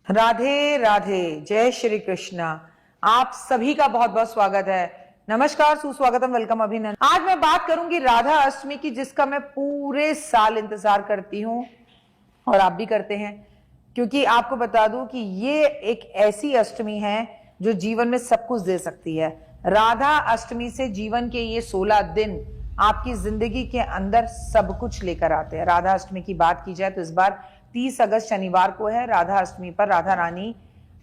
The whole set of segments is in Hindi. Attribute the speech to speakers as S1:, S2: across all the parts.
S1: राधे राधे, जय श्री कृष्णा। आप सभी का बहुत बहुत स्वागत है। नमस्कार, सुस्वागतम, वेलकम, अभिनंदन। आज मैं बात करूंगी राधा अष्टमी की, जिसका मैं पूरे साल इंतजार करती हूं और आप भी करते हैं, क्योंकि आपको बता दूं कि ये एक ऐसी अष्टमी है जो जीवन में सब कुछ दे सकती है। राधा अष्टमी से जीवन के ये 16 दिन आपकी जिंदगी के अंदर सब कुछ लेकर आते हैं। राधा अष्टमी की बात की जाए तो इस बार 30 अगस्त शनिवार को है। राधा अष्टमी पर राधा रानी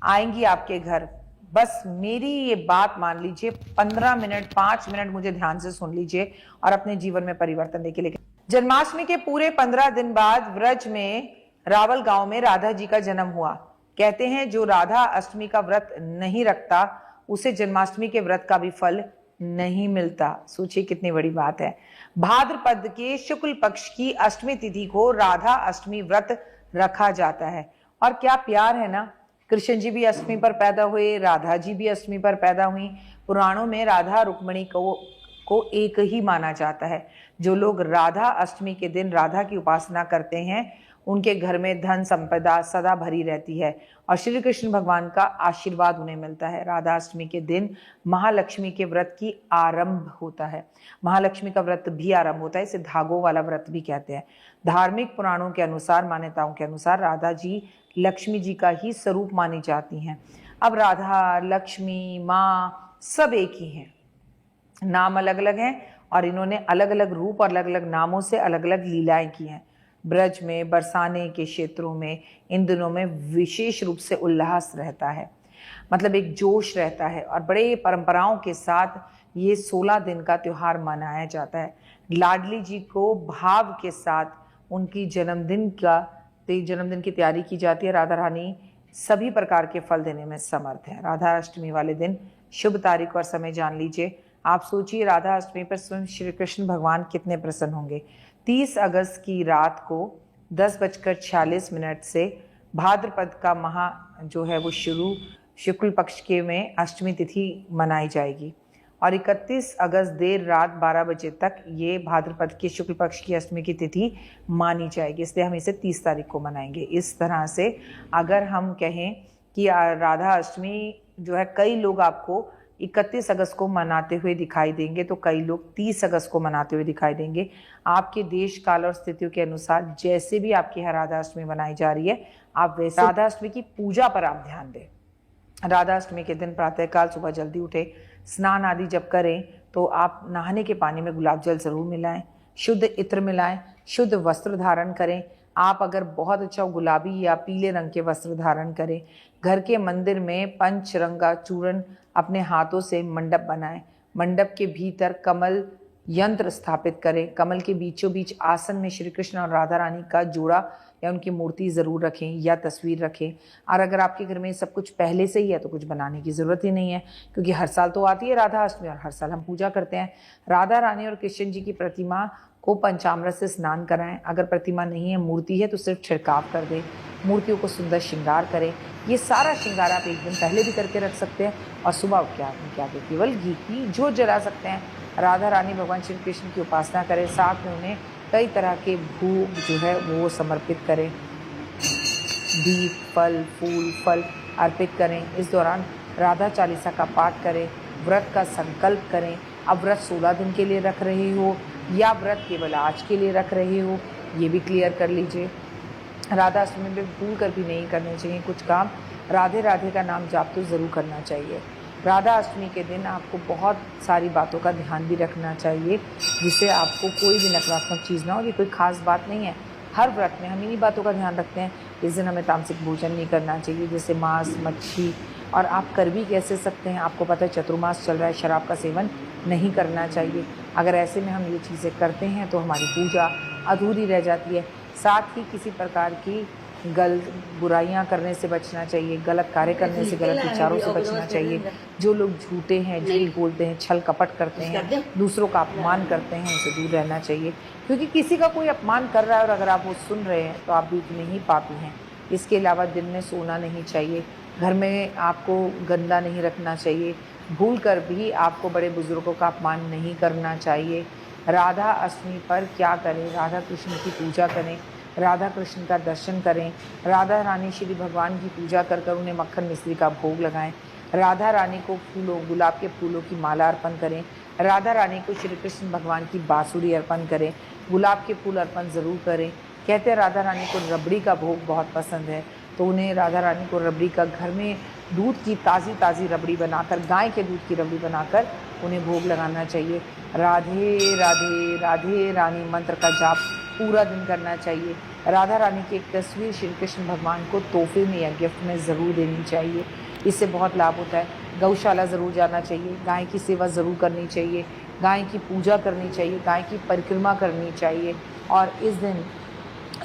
S1: आएंगी आपके घर। बस मेरी ये बात मान लीजिए, 15 मिनट 5 मिनट मुझे ध्यान से सुन लीजिए और अपने जीवन में परिवर्तन देखिए। लेकिन जन्माष्टमी के पूरे 15 दिन बाद व्रज में रावल गांव में राधा जी का जन्म हुआ। कहते हैं जो राधा अष्टमी का व्रत नहीं रखता उसे जन्माष्टमी के व्रत का भी फल नहीं मिलता। सोचिए कितनी बड़ी बात है। भाद्रपद के शुक्ल पक्ष की अष्टमी तिथि को राधा अष्टमी व्रत रखा जाता है। और क्या प्यार है ना। कृष्ण जी भी अष्टमी पर पैदा हुए, राधा जी भी अष्टमी पर पैदा हुई। पुराणों में राधा रुक्मणी को एक ही माना जाता है। जो लोग राधा अष्टमी के दिन राधा की उपासना करते हैं उनके घर में धन संपदा सदा भरी रहती है और श्री कृष्ण भगवान का आशीर्वाद उन्हें मिलता है। राधा अष्टमी के दिन महालक्ष्मी के व्रत की आरंभ होता है। महालक्ष्मी का व्रत भी आरंभ होता है, इसे धागों वाला व्रत भी कहते हैं। धार्मिक पुराणों के अनुसार, मान्यताओं के अनुसार राधा जी लक्ष्मी जी का ही स्वरूप मानी जाती हैं। अब राधा, लक्ष्मी, माँ सब एक ही हैं, नाम अलग अलग हैं और इन्होंने अलग अलग रूप और अलग अलग नामों से अलग अलग लीलाएं की हैं। ब्रज में, बरसाने के क्षेत्रों में इन दिनों में विशेष रूप से उल्लास रहता है, मतलब एक जोश रहता है और बड़े परंपराओं के साथ ये 16 दिन का त्योहार मनाया जाता है। लाडली जी को भाव के साथ उनकी जन्मदिन की तैयारी की जाती है। राधा रानी सभी प्रकार के फल देने में समर्थ है। राधा अष्टमी वाले दिन शुभ तारीख और समय जान लीजिए। आप सोचिए राधा अष्टमी पर स्वयं श्री कृष्ण भगवान कितने प्रसन्न होंगे। 30 अगस्त की रात को 10:46 से भाद्रपद का महा जो है वो शुक्ल पक्ष के में अष्टमी तिथि मनाई जाएगी और 31 अगस्त देर रात 12 बजे तक ये भाद्रपद के शुक्ल पक्ष की अष्टमी की तिथि मानी जाएगी, इसलिए हम इसे 30 तारीख को मनाएंगे। इस तरह से अगर हम कहें कि राधा अष्टमी जो है, कई लोग आपको 31 अगस्त को मनाते हुए दिखाई देंगे तो कई लोग 30 अगस्त को मनाते हुए दिखाई देंगे। आपके देश काल और स्थितियों के अनुसार जैसे भी आपकी राधा अष्टमी मनाई जा रही है, आप वैसे राधा अष्टमी की पूजा पर आप ध्यान दें। राधा अष्टमी के दिन प्रातःकाल सुबह जल्दी उठे, स्नान आदि जब करें तो आप नहाने के पानी में गुलाब जल जरूर मिलाएं, शुद्ध इत्र मिलाएं, शुद्ध वस्त्र धारण करें। आप अगर बहुत अच्छा गुलाबी या पीले रंग के वस्त्र धारण करें, घर के मंदिर में पंचरंगा चूर्ण अपने हाथों से मंडप बनाएं, मंडप के भीतर कमल यंत्र स्थापित करें, कमल के बीचों बीच आसन में श्री कृष्ण और राधा रानी का जोड़ा या उनकी मूर्ति ज़रूर रखें या तस्वीर रखें। और अगर आपके घर में सब कुछ पहले से ही है तो कुछ बनाने की ज़रूरत ही नहीं है, क्योंकि हर साल तो आती है राधा अष्टमी और हर साल हम पूजा करते हैं। राधा रानी और कृष्ण जी की प्रतिमा को पंचामृत से स्नान कराएं। अगर प्रतिमा नहीं है, मूर्ति है, तो सिर्फ छिड़काव कर दें। मूर्तियों को सुंदर श्रृंगार करें। ये सारा श्रृंगार आप एक दिन पहले भी करके रख सकते हैं और सुबह उठ के आपने केवल घी की जोत जला सकते हैं। राधा रानी भगवान श्री कृष्ण की उपासना करें, साथ में उन्हें कई तरह के भोग जो है वो समर्पित करें, दीप, फल, फूल, फल अर्पित करें। इस दौरान राधा चालीसा का पाठ करें, व्रत का संकल्प करें। अब व्रत 16 दिन के लिए रख रहे हो या व्रत केवल आज के लिए रख रहे हो, ये भी क्लियर कर लीजिए। राधा अष्टमी में भूल कर भी नहीं करने चाहिए कुछ काम। राधे राधे का नाम जाप तो ज़रूर करना चाहिए। राधा अष्टमी के दिन आपको बहुत सारी बातों का ध्यान भी रखना चाहिए, जिससे आपको कोई भी नकारात्मक चीज़ ना हो। ये कोई खास बात नहीं है, हर व्रत में हम इन्हीं बातों का ध्यान रखते हैं। इस दिन हमें तामसिक भोजन नहीं करना चाहिए, जैसे मांस, मच्छी, और आप कर भी कैसे सकते हैं, आपको पता है चतुर्मास चल रहा है, शराब का सेवन नहीं करना चाहिए। अगर ऐसे में हम ये चीज़ें करते हैं तो हमारी पूजा अधूरी रह जाती है। साथ ही किसी प्रकार की बुराइयां करने से बचना चाहिए, गलत कार्य करने से, गलत विचारों से बचना चाहिए। जो लोग झूठे हैं, झूठ बोलते हैं, छल कपट करते हैं, दूसरों का अपमान करते हैं, उनसे दूर रहना चाहिए। क्योंकि किसी का कोई अपमान कर रहा है और अगर आप वो सुन रहे हैं तो आप भी उतने ही पापी हैं। इसके अलावा दिन में सोना नहीं चाहिए, घर में आपको गंदा नहीं रखना चाहिए, भूल कर भी आपको बड़े बुजुर्गों का अपमान नहीं करना चाहिए। राधा अष्टमी पर क्या करें, राधा कृष्ण की पूजा करें, राधा कृष्ण का दर्शन करें, राधा रानी श्री भगवान की पूजा कर कर उन्हें मक्खन मिश्री का भोग लगाएं, राधा रानी को फूलों गुलाब के फूलों की माला अर्पण करें, राधा रानी को श्री कृष्ण भगवान की बांसुरी अर्पण करें, गुलाब के फूल अर्पण ज़रूर करें। कहते हैं राधा रानी को रबड़ी का भोग बहुत पसंद है, तो उन्हें राधा रानी को रबड़ी का घर में दूध की ताज़ी रबड़ी बनाकर, गाय के दूध की रबड़ी बनाकर उन्हें भोग लगाना चाहिए। राधे राधे राधे रानी मंत्र का जाप पूरा दिन करना चाहिए। राधा रानी की एक तस्वीर श्री कृष्ण भगवान को तोहफे में या गिफ्ट में ज़रूर देनी चाहिए, इससे बहुत लाभ होता है। गौशाला ज़रूर जाना चाहिए, गाय की सेवा ज़रूर करनी चाहिए, गाय की पूजा करनी चाहिए, गाय की परिक्रमा करनी चाहिए। और इस दिन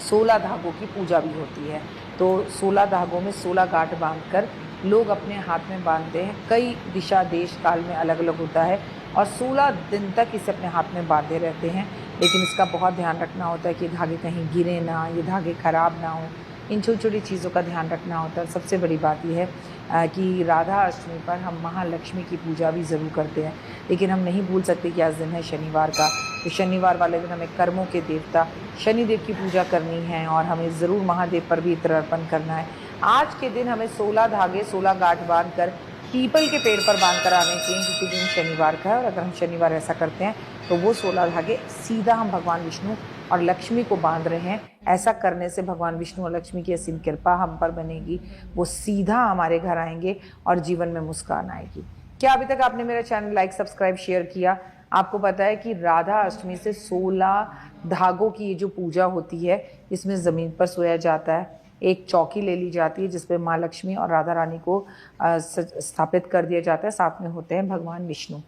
S1: 16 धागों की पूजा भी होती है, तो 16 धागों में 16 गांठ बांधकर लोग अपने हाथ में बांधते हैं। कई दिशा देश काल में अलग अलग होता है और 16 दिन तक इसे अपने हाथ में बांधे रहते हैं, लेकिन इसका बहुत ध्यान रखना होता है कि धागे कहीं गिरे ना, ये धागे खराब ना हो। इन छोटी छोटी चीज़ों का ध्यान रखना होता है। सबसे बड़ी बात यह है कि राधा अष्टमी पर हम महालक्ष्मी की पूजा भी ज़रूर करते हैं, लेकिन हम नहीं भूल सकते कि आज दिन है शनिवार का, तो शनिवार वाले दिन हमें कर्मों के देवता शनिदेव की पूजा करनी है और हमें ज़रूर महादेव पर भी इत्र अर्पण करना है। आज के दिन हमें 16 धागे 16 गांठ बांध कर पीपल के पेड़ पर बांध कर आने चाहिए, क्योंकि दिन शनिवार का है और अगर हम शनिवार ऐसा करते हैं तो वो 16 धागे सीधा हम भगवान विष्णु और लक्ष्मी को बांध रहे हैं। ऐसा करने से भगवान विष्णु और लक्ष्मी की असीम कृपा हम पर बनेगी, वो सीधा हमारे घर आएंगे और जीवन में मुस्कान आएगी। क्या अभी तक आपने मेरा चैनल लाइक सब्सक्राइब शेयर किया? आपको पता है कि राधा अष्टमी से 16 धागों की ये जो पूजा होती है, इसमें ज़मीन पर सोया जाता है, एक चौकी ले ली जाती है जिस पे माँ लक्ष्मी और राधा रानी को स्थापित कर दिया जाता है, साथ में होते हैं भगवान विष्णु,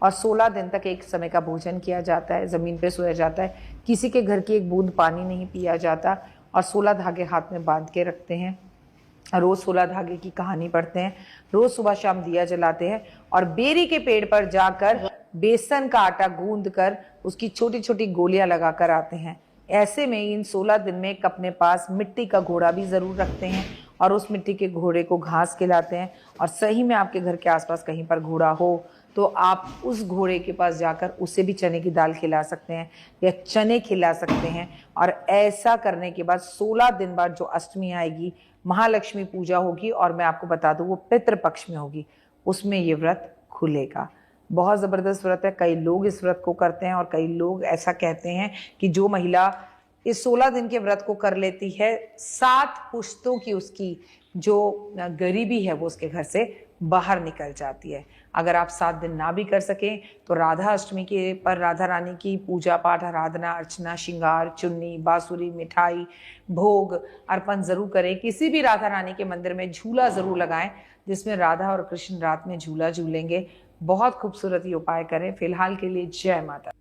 S1: और 16 दिन तक एक समय का भोजन किया जाता है, ज़मीन पे सोया जाता है, किसी के घर की एक बूंद पानी नहीं पिया जाता और 16 धागे हाथ में बांध के रखते हैं। रोज़ 16 धागे की कहानी पढ़ते हैं, रोज़ सुबह शाम दिया जलाते हैं और बेरी के पेड़ पर जाकर बेसन का आटा गूंद कर उसकी छोटी छोटी गोलियां लगा कर आते हैं। ऐसे में इन 16 दिन में एक अपने पास मिट्टी का घोड़ा भी ज़रूर रखते हैं और उस मिट्टी के घोड़े को घास खिलाते हैं। और सही में आपके घर के आसपास कहीं पर घोड़ा हो तो आप उस घोड़े के पास जाकर उसे भी चने की दाल खिला सकते हैं या चने खिला सकते हैं। और ऐसा करने के बाद 16 दिन बाद जो अष्टमी आएगी, महालक्ष्मी पूजा होगी, और मैं आपको बता दूं वो पितृपक्ष में होगी, उसमें ये व्रत खुलेगा। बहुत ज़बरदस्त व्रत है। कई लोग इस व्रत को करते हैं और कई लोग ऐसा कहते हैं कि जो महिला इस 16 दिन के व्रत को कर लेती है, 7 पुश्तों की उसकी जो गरीबी है वो उसके घर से बाहर निकल जाती है। अगर आप 7 दिन ना भी कर सकें तो राधा अष्टमी के पर राधा रानी की पूजा पाठ, आराधना, अर्चना, श्रृंगार, चुन्नी, बांसुरी, मिठाई, भोग अर्पण ज़रूर करें। किसी भी राधा रानी के मंदिर में झूला ज़रूर लगाएं जिसमें राधा और कृष्ण रात में झूला झूलेंगे। बहुत खूबसूरत ये उपाय करें। फिलहाल के लिए जय माता।